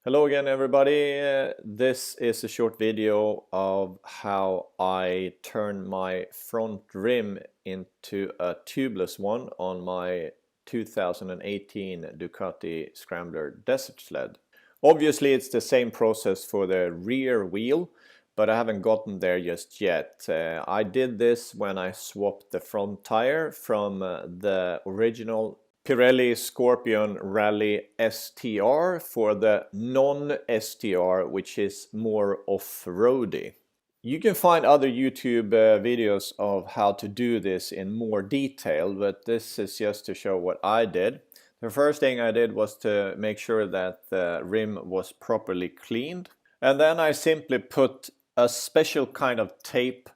Hello again everybody, this is a short video of how I turn my front rim into a tubeless one on my 2018 Ducati Scrambler Desert Sled. Obviously it's the same process for the rear wheel, but I haven't gotten there just yet. I did this when I swapped the front tire from the original Pirelli Scorpion Rally STR for the non-STR, which is more off-roady. You can find other YouTube videos of how to do this in more detail, but this is just to show what I did. The first thing I did was to make sure that the rim was properly cleaned, and then I simply put a special kind of tape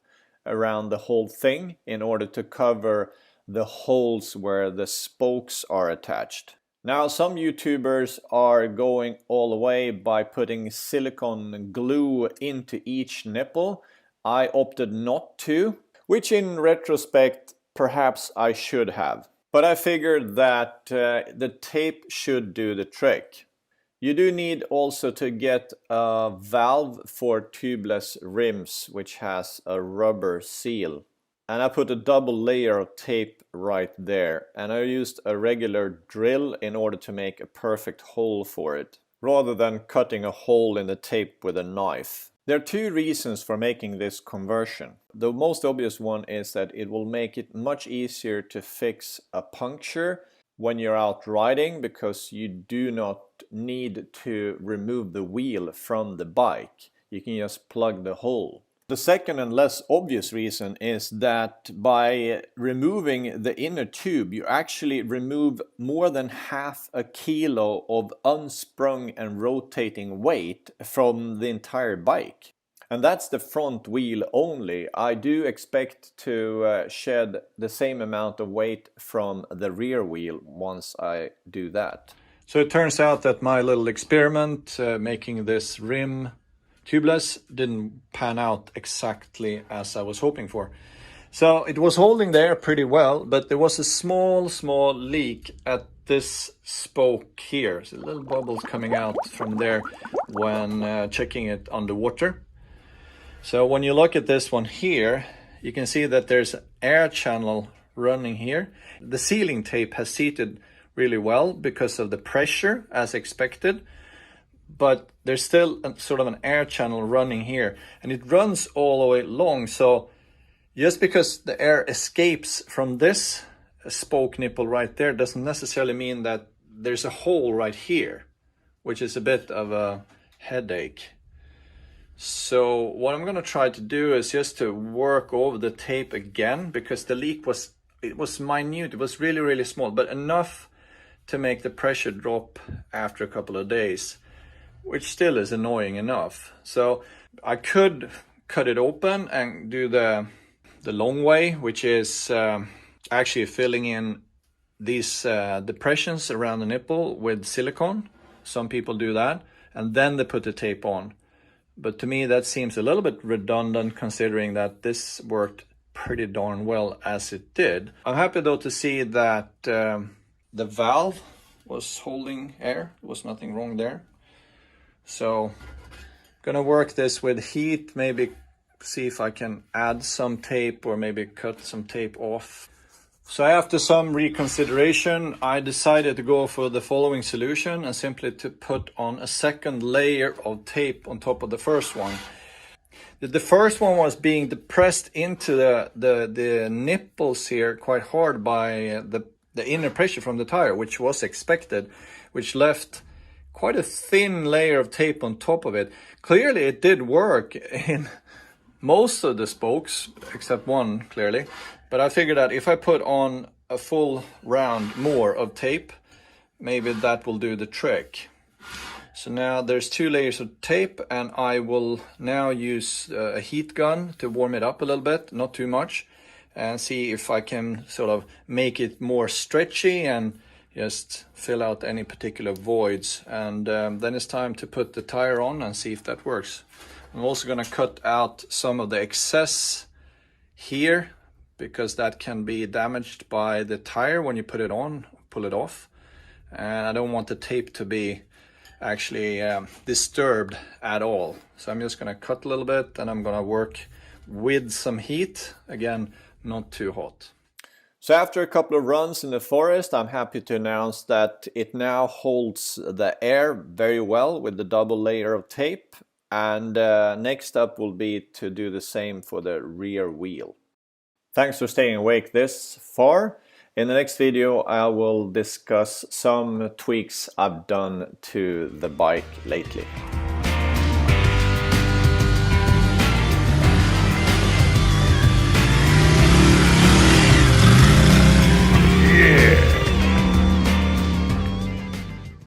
around the whole thing in order to cover the holes where the spokes are attached. Now some YouTubers are going all the way by putting silicone glue into each nipple. I opted not to, which in retrospect perhaps I should have. But I figured that the tape should do the trick. You do need also to get a valve for tubeless rims which has a rubber seal. And I put a double layer of tape right there, and I used a regular drill in order to make a perfect hole for it, rather than cutting a hole in the tape with a knife. There are two reasons for making this conversion. The most obvious one is that it will make it much easier to fix a puncture when you're out riding, because you do not need to remove the wheel from the bike. You can just plug the hole. The second and less obvious reason is that by removing the inner tube, you actually remove more than half a kilo of unsprung and rotating weight from the entire bike. And that's the front wheel only. I do expect to shed the same amount of weight from the rear wheel once I do that. So it turns out that my little experiment making this rim tubeless didn't pan out exactly as I was hoping for. So it was holding there pretty well, but there was a small leak at this spoke here. So little bubbles coming out from there when checking it underwater. So when you look at this one here, you can see that there's an air channel running here. The sealing tape has seated really well because of the pressure as expected. But there's still sort of an air channel running here, and it runs all the way long. So just because the air escapes from this spoke nipple right there doesn't necessarily mean that there's a hole right here, which is a bit of a headache. So what I'm going to try to do is just to work over the tape again, because the leak was minute. It was really small, but enough to make the pressure drop after a couple of days, which still is annoying enough. So I could cut it open and do the long way, which is actually filling in these depressions around the nipple with silicone. Some people do that, and then they put the tape on. But to me that seems a little bit redundant, considering that this worked pretty darn well as it did. I'm happy though to see that the valve was holding air. There was nothing wrong there. So gonna work this with heat, maybe see if I can add some tape or maybe cut some tape off. So after some reconsideration, I decided to go for the following solution and simply to put on a second layer of tape on top of the first one. The first one was being depressed into the nipples here quite hard by the inner pressure from the tire, which was expected, which left quite a thin layer of tape on top of it. Clearly it did work in most of the spokes, except one clearly. But I figured that if I put on a full round more of tape, maybe that will do the trick. So now there's 2 layers of tape, and I will now use a heat gun to warm it up a little bit, not too much, and see if I can sort of make it more stretchy and just fill out any particular voids. And then it's time to put the tire on and see if that works. I'm also going to cut out some of the excess here, because that can be damaged by the tire when you put it on, pull it off. And I don't want the tape to be actually disturbed at all. So I'm just gonna cut a little bit and I'm gonna work with some heat. Again, not too hot. So after a couple of runs in the forest, I'm happy to announce that it now holds the air very well with the double layer of tape. And next up will be to do the same for the rear wheel. Thanks for staying awake this far. In the next video, I will discuss some tweaks I've done to the bike lately.